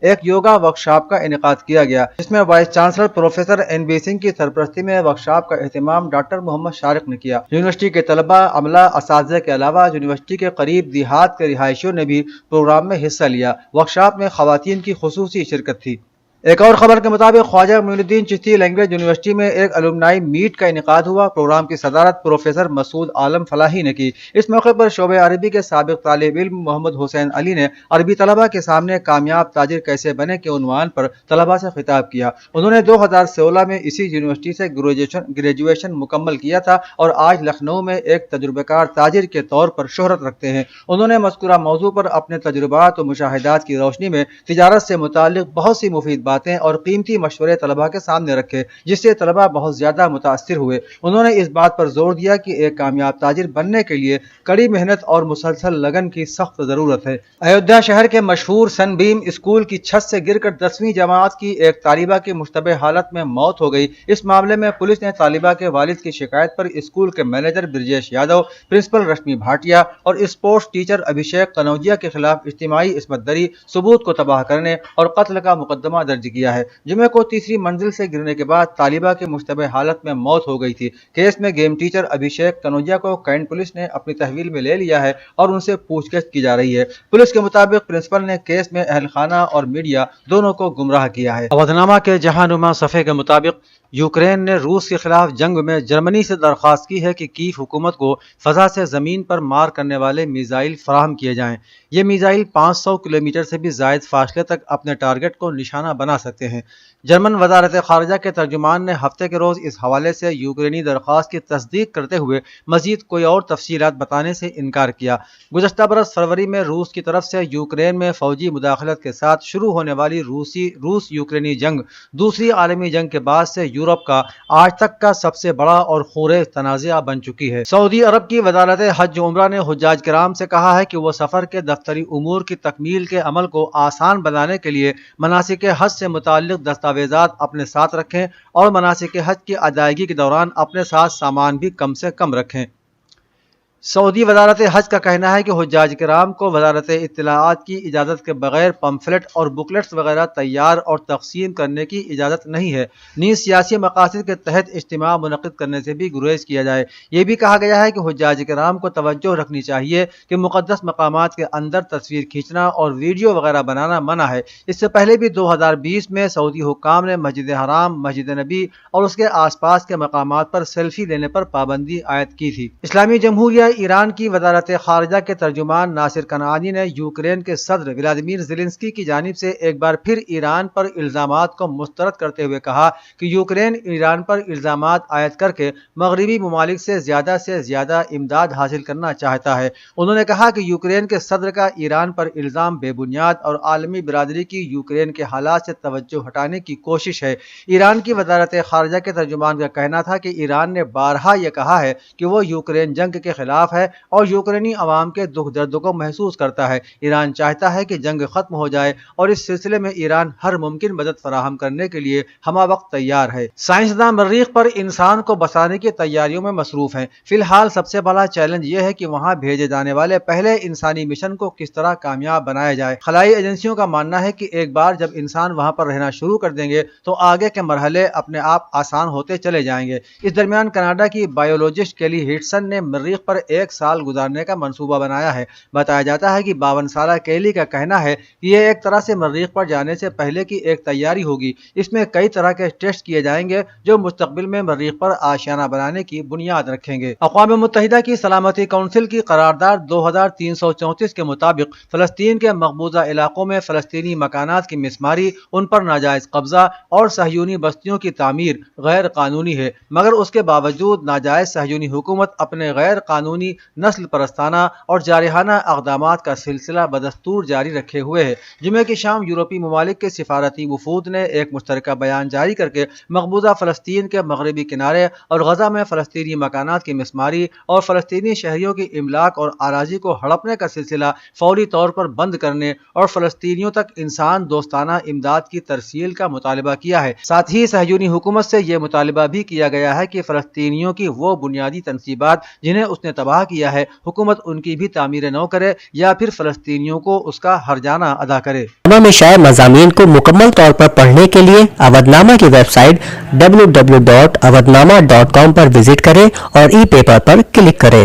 ایک یوگا ورکشاپ کا انعقاد کیا گیا، جس میں vice chancellor professor NB Singh کی سرپرستی میں ورکشاپ کا اہتمام ڈاکٹر محمد شارق نے کیا۔ یونیورسٹی کے طلباء، عملہ، اساتذہ کے علاوہ یونیورسٹی کے قریب دیہات کے رہائشیوں نے بھی پروگرام میں حصہ لیا۔ ورکشاپ میں خواتین کی خصوصی شرکت تھی۔ ایک اور خبر کے مطابق خواجہ معین الدین چشتی لینگویج یونیورسٹی میں ایک الومنائی میٹ کا انعقاد ہوا۔ پروگرام کی صدارت پروفیسر مسعود عالم فلاحی نے کی۔ اس موقع پر شعبہ عربی کے سابق طالب علم محمد حسین علی نے عربی طلباء کے سامنے کامیاب تاجر کیسے بنے کے عنوان پر طلباء سے خطاب کیا۔ انہوں نے 2016 میں اسی یونیورسٹی سے گریجویشن مکمل کیا تھا اور آج لکھنؤ میں ایک تجربہ کار تاجر کے طور پر شہرت رکھتے ہیں۔ انہوں نے مذکورہ موضوع پر اپنے تجربات و مشاہدات کی روشنی میں تجارت سے متعلق بہت سی مفید باتیں اور قیمتی مشورے طلباء کے سامنے رکھے، جس سے طلباء بہت زیادہ متاثر ہوئے۔ انہوں نے اس بات پر زور دیا کہ ایک کامیاب تاجر بننے کے لیے کڑی محنت اور مسلسل لگن کی سخت ضرورت ہے۔ ایودھیا شہر کے مشہور سن بیم اسکول کی چھت سے گر کر 10ویں جماعت کی ایک طالبہ کی مشتبہ حالت میں موت ہو گئی۔ اس معاملے میں پولیس نے طالبہ کے والد کی شکایت پر اسکول کے مینیجر برجیش یادو، پرنسپل رشمی بھاٹیا اور اسپورٹس ٹیچر ابھیشیک قنوجیا کے خلاف اجتماعی عصمت دری، ثبوت کو تباہ کرنے اور قتل کا مقدمہ درج کیا ہے۔ جمعے کو تیسری منزل سے گرنے کے بعد طالبہ کی مشتبہ حالت میں موت ہو گئی تھی۔ کیس میں گیم ٹیچر ابھیشیک قنوجیا کو کینٹ پولیس نے اپنی تحویل میں لے لیا ہے اور ان سے پوچھ گچھ کی جا رہی ہے۔ پولیس کے مطابق پرنسپل نے کیس میں اہل خانہ اور میڈیا دونوں کو گمراہ کیا ہے۔ اودھنامہ کے جہاں نما صفحے کے مطابق یوکرین نے روس کے خلاف جنگ میں جرمنی سے درخواست کی ہے کہ کیف حکومت کو فضا سے زمین پر مار کرنے والے میزائل فراہم کیے جائیں۔ یہ میزائل 500 کلومیٹر سے بھی زائد فاصلے تک اپنے ٹارگٹ کو نشانہ بنا سکتے ہیں۔ جرمن وزارت خارجہ کے ترجمان نے ہفتے کے روز اس حوالے سے یوکرینی درخواست کی تصدیق کرتے ہوئے مزید کوئی اور تفصیلات بتانے سے انکار کیا۔ گزشتہ برس فروری میں روس کی طرف سے یوکرین میں فوجی مداخلت کے ساتھ شروع ہونے والی روس یوکرینی جنگ دوسری عالمی جنگ کے بعد سے یورپ کا آج تک کا سب سے بڑا اور خونریز تنازعہ بن چکی ہے۔ سعودی عرب کی وزارت حج و عمرہ نے حجاج کرام سے کہا ہے کہ وہ سفر کے دفتری امور کی تکمیل کے عمل کو آسان بنانے کے لیے مناسک حج سے متعلق دستاویزات اپنے ساتھ رکھیں اور مناسک حج کی ادائیگی کے دوران اپنے ساتھ سامان بھی کم سے کم رکھیں۔ سعودی وزارت حج کا کہنا ہے کہ حجاج کرام کو وزارت اطلاعات کی اجازت کے بغیر پمفلٹ اور بکلیٹس وغیرہ تیار اور تقسیم کرنے کی اجازت نہیں ہے۔ نیز سیاسی مقاصد کے تحت اجتماع منعقد کرنے سے بھی گریز کیا جائے۔ یہ بھی کہا گیا ہے کہ حجاج کرام کو توجہ رکھنی چاہیے کہ مقدس مقامات کے اندر تصویر کھینچنا اور ویڈیو وغیرہ بنانا منع ہے۔ اس سے پہلے بھی 2020 میں سعودی حکام نے مسجد حرام، مسجد نبی اور اس کے آس پاس کے مقامات پر سیلفی لینے پر پابندی عائد کی تھی۔ اسلامی جمہوریہ ایران کی وزارت خارجہ کے ترجمان ناصر کنعانی نے یوکرین کے صدر ولادیمیر زیلنسکی کی جانب سے ایک بار پھر ایران پر الزامات کو مسترد کرتے ہوئے کہا کہ یوکرین ایران پر الزامات عائد کر کے مغربی ممالک سے زیادہ امداد حاصل کرنا چاہتا ہے۔ انہوں نے کہا کہ یوکرین کے صدر کا ایران پر الزام بے بنیاد اور عالمی برادری کی یوکرین کے حالات سے توجہ ہٹانے کی کوشش ہے۔ ایران کی وزارت خارجہ کے ترجمان کا کہنا تھا کہ ایران نے بارہا یہ کہا ہے کہ وہ یوکرین جنگ کے خلاف ہے اور یوکرینی عوام کے دکھ درد کو محسوس کرتا ہے۔ ایران چاہتا ہے کہ جنگ ختم ہو جائے اور اس سلسلے میں ایران ہر ممکن مدد فراہم کرنے کے لیے ہمہ وقت تیار ہے۔ سائنسداں مریخ پر انسان کو بسانے کی تیاریوں میں مصروف ہیں۔ فی الحال سب سے بڑا چیلنج یہ ہے کہ وہاں بھیجے جانے والے پہلے انسانی مشن کو کس طرح کامیاب بنایا جائے۔ خلائی ایجنسیوں کا ماننا ہے کہ ایک بار جب انسان وہاں پر رہنا شروع کر دیں گے تو آگے کے مرحلے اپنے آپ آسان ہوتے چلے جائیں گے۔ اس درمیان کینیڈا کی بایولوجسٹ کیلی ہیٹسن نے مریخ پر 1 سال گزارنے کا منصوبہ بنایا ہے۔ بتایا جاتا ہے کہ 52 سالہ کیلی کا کہنا ہے کہ یہ ایک طرح سے مریخ پر جانے سے پہلے کی ایک تیاری ہوگی۔ اس میں کئی طرح کے ٹیسٹ کیے جائیں گے جو مستقبل میں مریخ پر آشیانہ بنانے کی بنیاد رکھیں گے۔ اقوام متحدہ کی سلامتی کونسل کی قرارداد 2334 کے مطابق فلسطین کے مقبوضہ علاقوں میں فلسطینی مکانات کی مسماری، ان پر ناجائز قبضہ اور صہیونی بستیوں کی تعمیر غیر قانونی ہے، مگر اس کے باوجود ناجائز صہیونی حکومت اپنے غیر قانونی نسل پرستانہ اور جارحانہ اقدامات کا سلسلہ بدستور جاری رکھے ہوئے ہے۔ جمعے کی شام یورپی ممالک کے سفارتی وفود نے ایک مشترکہ بیان جاری کر کے مقبوضہ فلسطین کے مغربی کنارے اور غزہ میں فلسطینی مکانات کی مسماری اور فلسطینی شہریوں کی املاک اور اراضی کو ہڑپنے کا سلسلہ فوری طور پر بند کرنے اور فلسطینیوں تک انسان دوستانہ امداد کی ترسیل کا مطالبہ کیا ہے۔ ساتھ ہی صہیونی حکومت سے یہ مطالبہ بھی کیا گیا ہے کہ فلسطینیوں کی وہ بنیادی تنصیبات جنہیں اس نے تباہ کیا ہے، حکومت ان کی بھی تعمیر نو کرے یا پھر فلسطینیوں کو اس کا ہرجانہ ادا کرے۔ میں شائع مضامین کو مکمل طور پر پڑھنے کے لیے اودھنامہ کی ویب سائٹ www.awadhnama.com پر وزٹ کریں اور ای پیپر پر کلک کریں۔